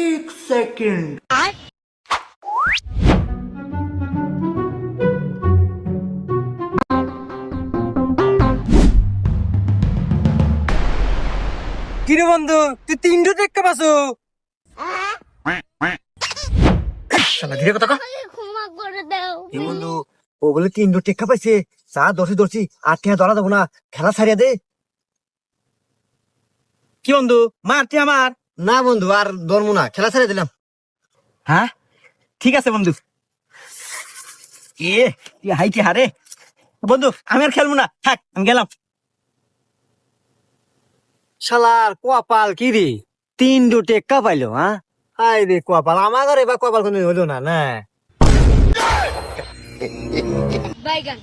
एक सेकंड। কিরে বন্ধু তুই 300 টাকা পাসো? শালা ধীরে কথা কও। ক্ষমা করে দাও এই বন্ধু ও বলে 300 টাকা পাইছে, চা দর্শি আর টাকা ধরা দেবো না, খেলা ছাড়িয়ে দে। কি বন্ধু মারতি আমার? না বন্ধু আর ধরবো না, খেলা ছাড়িয়ে দিলাম। হ্যাঁ ঠিক আছে বন্ধু। তুই হাইটি হারে বন্ধু, আমি আর খেলবো না, থাক আমি গেলাম। শালার কপাল কি রে, 300 টাকা পাইলো। হ্যাঁ হাই রে কপাল, আমার ঘরে বা কপাল কোনো হলো না না। বাইগান